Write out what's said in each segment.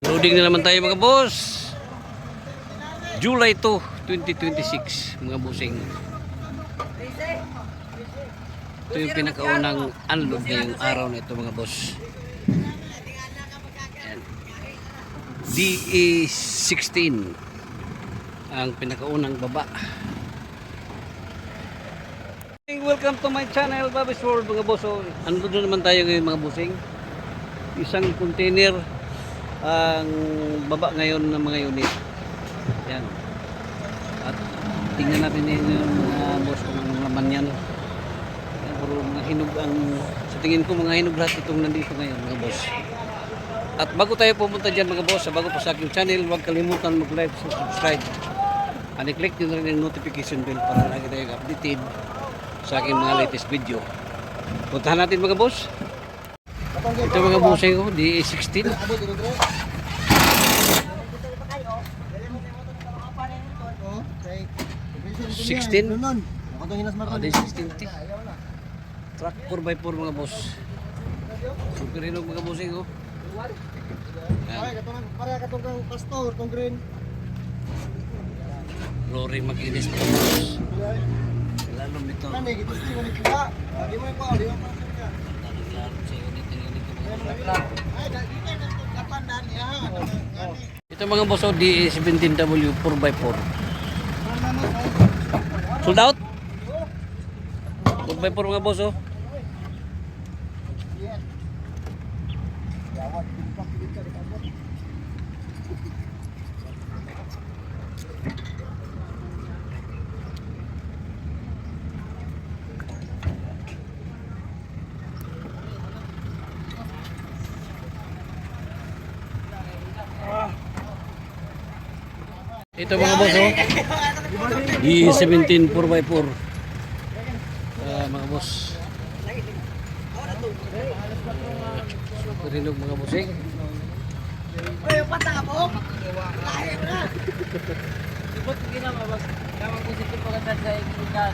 Loading na naman tayo mga boss. July 2, 2026 mga bossing. Ito yung pinakaunang unload ngayong araw na ito mga boss. Ayan. DE16 ang pinakaunang baba. Welcome to my channel, Bobby's World mga boss. Unload na naman tayo ngayon mga bossing. Isang container ang baba ngayon ng mga unit. Yan. At tingnan natin yung mga boss kung anong laman yan. Yan, puro mga hinog ang, sa tingin ko mga hinog lahat itong nandito ngayon mga boss. At bago tayo pumunta dyan mga boss, bago pa sa aking channel, huwag kalimutan mag-like and subscribe. And i-click nyo na rin yung notification bell para lagi tayo updated sa aking mga latest video. Puntahan natin mga boss. Ito mga bossing ko, DE16. 16. DE16T. Truck 4x4 mga boss. Super hinog mga bossing ko. Rory makinis mga boss. Lalo nito. Ito mga boss, DE17W 4x4. Sold out? 4x4 mga boss. Ito mga boss, DE17 4x4. Mga boss. Super hinog mga bossing. Ay, pataka mo. Lahir na. Ibot ko ginawa, boss. Kamang positive ko ganda sa ikikan.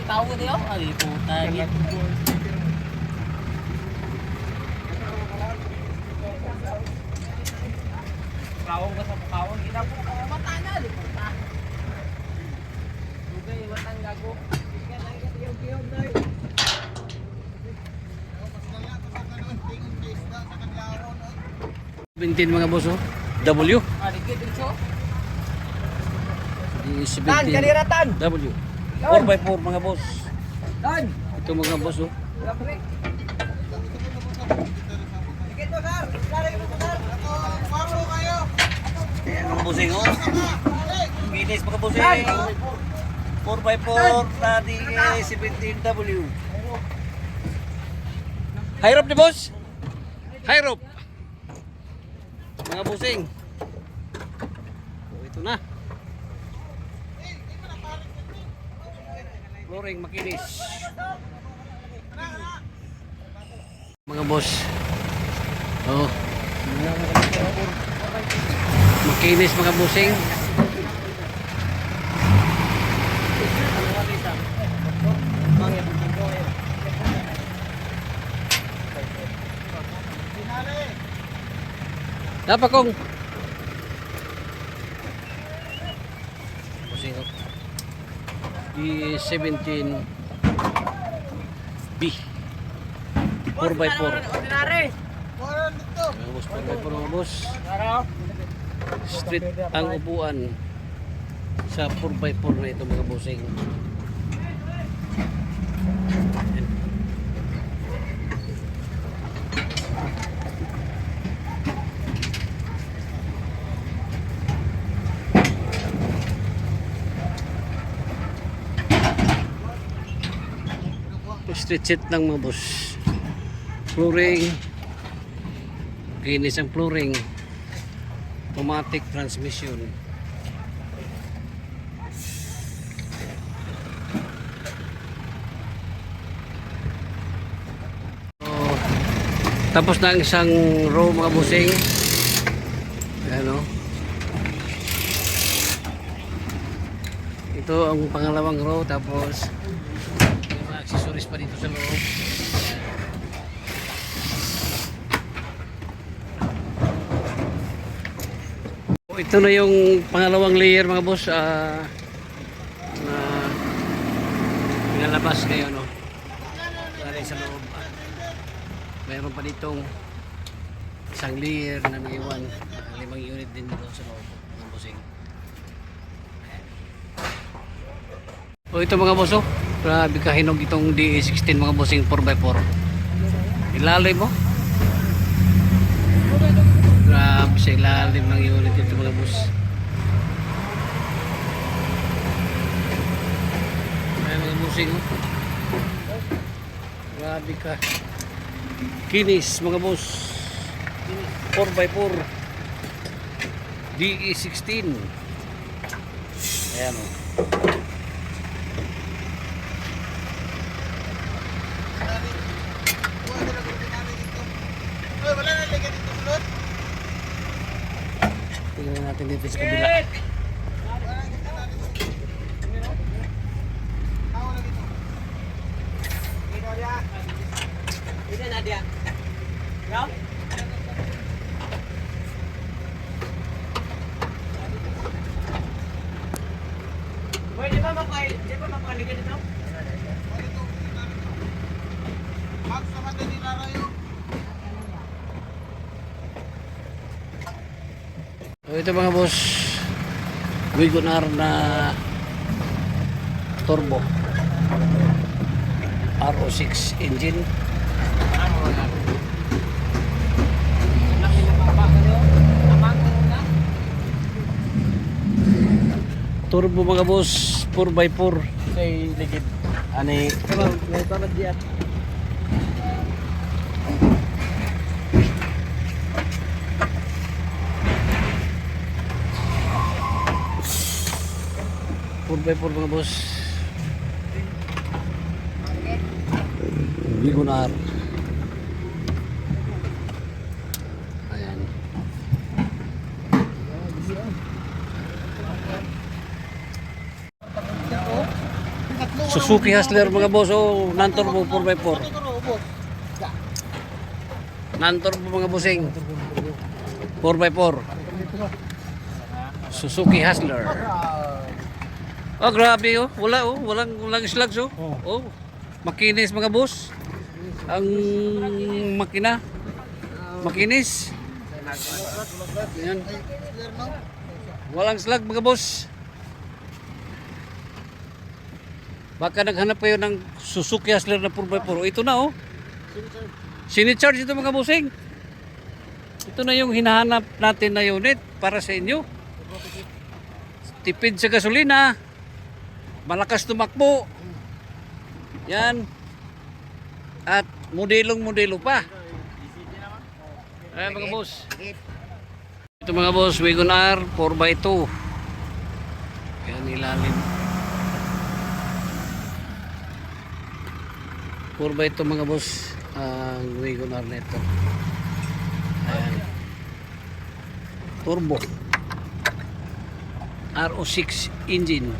Itaw ko diyo? Ay, puta. Kawang ka sa pukawang. Kita po kaya matana. Puta. Dugay, matang gago. Ikan lang ka tiyog-tiyog na yun. 17 mga boss, W. Aligid dito. DE17 Tan, kaliratan. W. 4x4 mga boss. Tan. Ito mga boss, Lapre. Dikit mo, sir. Lari mo, sir. Paro kayo. Ayan mga bossing, Bilis mga bossing. 4x4 na DE17W. High rope ni boss. High rope. Mga bossing. Ito na. Flooring makinis. Mga boss. Makinis mga bossing. Dapat kong DE17 B 4x4. Ordinary. Mga boss, 4x4 mga boss. Street ang upuan sa 4x4 na ito mga bossing. Street set lang mga boss. Flooring. Kinis ang flooring. Automatic transmission. Tapos na ang isang row mga bossing. Ayan o. Ito ang pangalawang row. Tapos may mga accessories pa dito sa loob. Ito na yung pangalawang layer mga boss, na pinalabas ngayon, no? Dari sa loob. Mayroon pa ditong isang layer na naiwan, 5 unit din dito sa loob ng busing. O ito mga boss, oh, grabe kahinog itong DE16 mga bossing 4x4. Ilalim mo. Grabe sa ilalim ng unit ito mga boss. Ayan mga bossing, oh. Grabe ka. Kinis mga boss. 4x4 DE16. Ayan, oh. Wala na lagyan dito sulod. Tingnan natin dito sa kabila. Ini Nadia. Ya? Boy, di ba mapaligid ito? Max sama din nilarayo. So ito mga boss, Wagoner na turbo RO6 engine. Turbo mga boss, 4x4. Say ligid. Ani, may tanad diyan. By 4 mga boss. Wagoner. Ayan. Suzuki Hustler mga boss, oh, non-turbo 4x4. Non-turbo mga bossing. 4x4. Suzuki Hustler. Oh, grabe, oh. Walang slugs, oh. Oh. Makinis mga boss. Ang makina. Makinis. Ayan. Walang slug mga boss. Baka naghanap kayo ng Suzuki Hustler na 4x4. Ito na, oh. Sinicharge ito mga bossing. Ito na yung hinahanap natin na unit para sa inyo. Tipid sa gasolina. Malakas tumakbo. Yan. At modelong-modelo pa. Ayan mga boss. Ito mga boss, Wagoner 4x2. Ayan ilalim. 4x2 mga boss. Ang Wagoner nito. Ayan. Turbo. RO6 engine.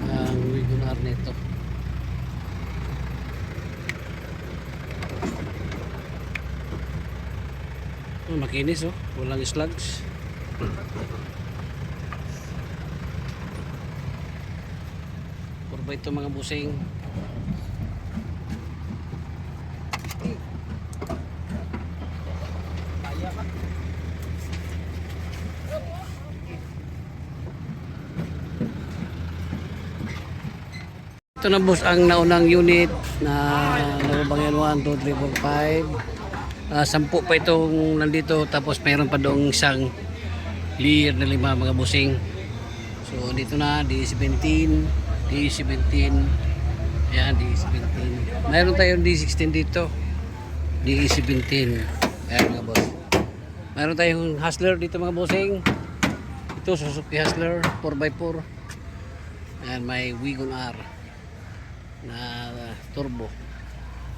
Ang Wagoner nito. Oh, makinis, oh. Walang slugs. Purba ito mga busing. Ito na boss ang naunang unit na Nababangan 1, 2, 3, 4, 5. 10 pa itong nandito, tapos mayroon pa doong isang layer na 5 mga busing. So dito na D17, D17. Ayan, D17. Mayroon tayong D16 dito. D17. Ayan mga boss. Mayroon tayong Hustler dito mga busing. Ito Suzuki Hustler 4x4. Ayan, may Wagoner na turbo.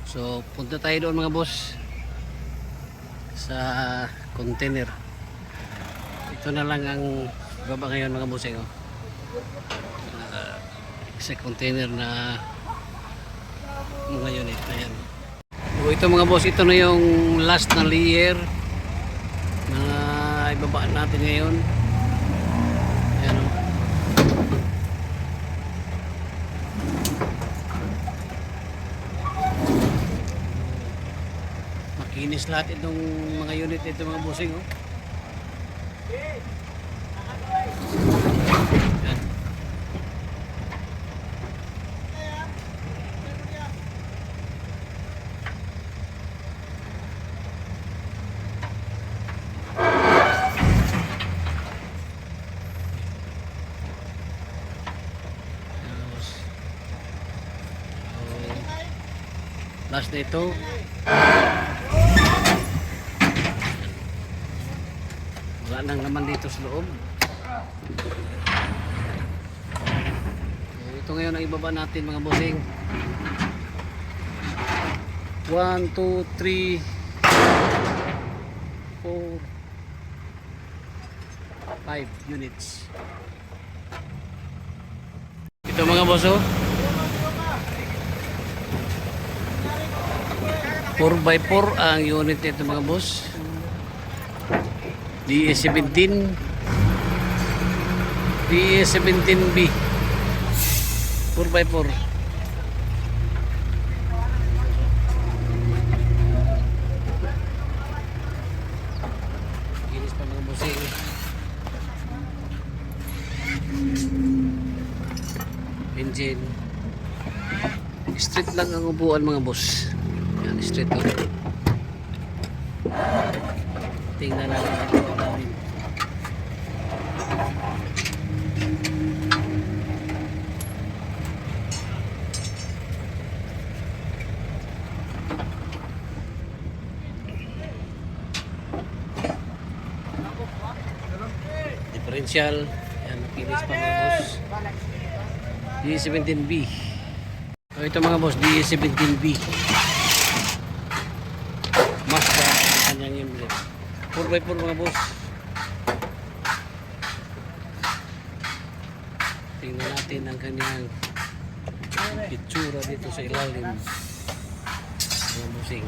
So punta tayo doon mga boss sa container. Ito na lang ang baba ngayon mga bossing, oh. Sa container na mga unit. Ayan. So ito mga boss, ito na yung last na layer na ibaba natin ngayon. Ayan o. Makinis lahat itong mga unit ito mga bossing oh. Ayan. Last na ito. Wala nang naman dito sa loob. Ito ngayon ang ibaba natin mga bossing. 1, 2, 3 4 5 units. Ito mga boss oh. 4x4 ang unit nito mga boss. DE17 DE17B 4x4. Ginis pa mga bossing. Engine. Street lang ang upuan mga boss. Yan, straight to. Tingnan natin ang ito namin. Differential. Yan, nakinis pa mga boss. D17B. So, ito mga boss, D17B. Mazda ang kanyang emblem. 4x4 mga boss. Tingnan natin ang kanyang itsura dito sa ilalim. Mga bossing.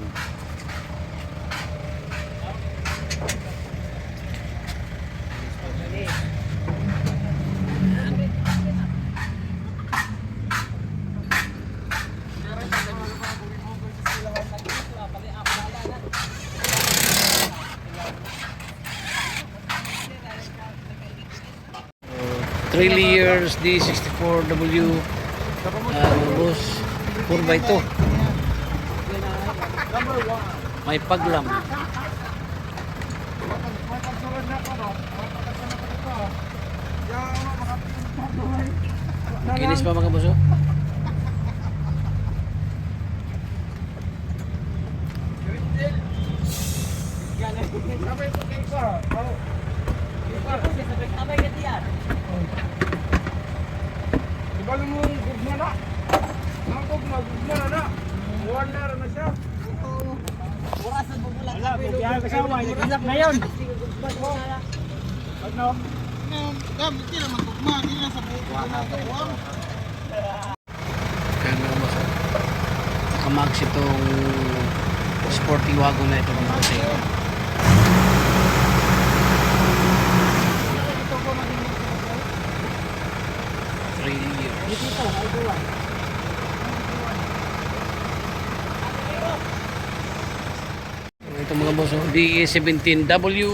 Years D64W boss 4x2 may paglam. Kinis pa mga boss oh. Ibalo mo gugma na. Ang gugma na. Warner na siya. Orasan mo lang. Wala, bugyan kasama. Ilag na yun. Ano? Hindi naman gugma. Hindi na sa buko na gawang. Kaya mga boss kamags itong sporty wagon na ito mga bossing. Ito mga boss, oh, DE17W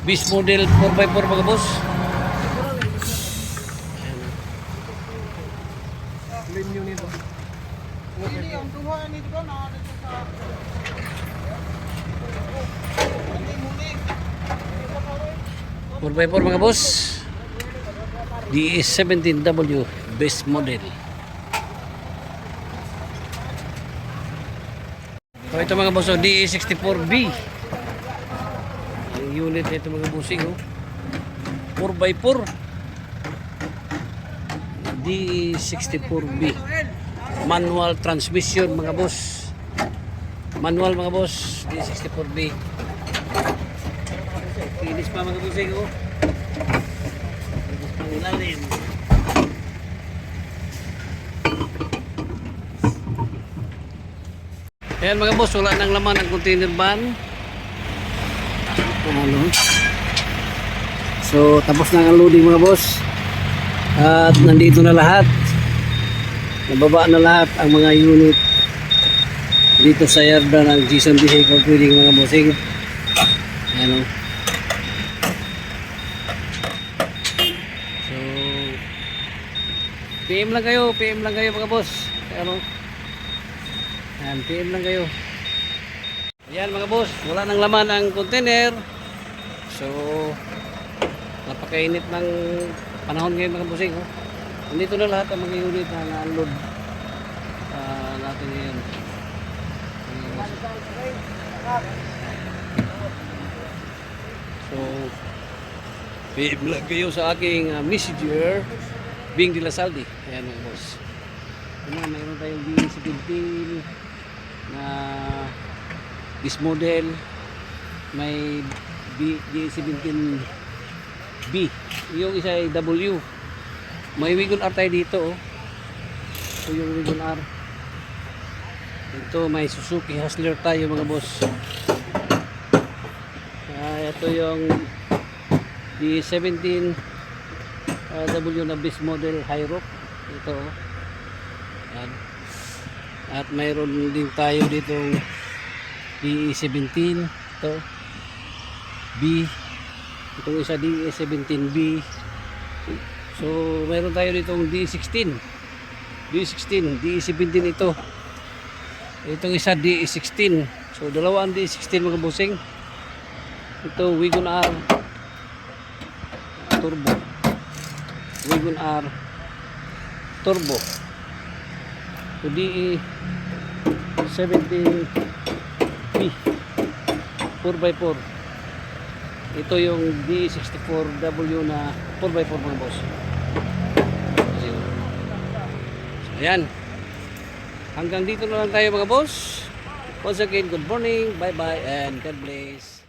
Beast model 4x4 mga boss. Clean unit. Hindi, ang duha nito na dito sa... Hindi muling. 4x4 mga boss. DE17W Beast model. So ito mga boss, oh, DE64B. Ang unit nito mga bossing oh. 4x4 DE64B manual transmission mga boss. Manual mga boss, DE64B. Kinis pa mga bossing oh. Kinis pang ilalim. Ayan mga boss, wala nang laman ang container van. Ano? So, tapos na ang loading mga boss. At nandito na lahat. Nababa na lahat ang mga unit dito sa yarda ng Jason Vehicle Trading mga bossing. Ano? So, PM lang kayo mga boss. Ano? Ayan, PM lang kayo. Ayan mga boss, wala nang laman ang container. So, napakainit ng panahon ngayon mga bossing. Oh. Nandito na lahat ang mga unit na na-unload natin ngayon. So, PM lang kayo sa aking messenger, Bing de la Saldi. Ayan mga boss. Ayan, mayroon tayong B17 na this model. May B17B. Yung isa ay W. May Wigon R tayo dito. Oh. Ito yung Wigon R. Ito may Suzuki Hustler tayo mga boss. Ito yung B17 W na base model high rope. Ito. Oh. Yan. At mayroon din tayo ditong DE17 ito B, itong isa DE17B. So mayroon tayo ditong DE16 DE17 ito, itong isa DE16. So dalawa ang DE16 mga bossing. Ito Wigon R Turbo, Wigon R Turbo. So DE17B 4x4. Ito yung D64W na 4x4 mga boss. So, ayan. Hanggang dito na lang tayo mga boss. Once again, good morning, bye bye, and God bless.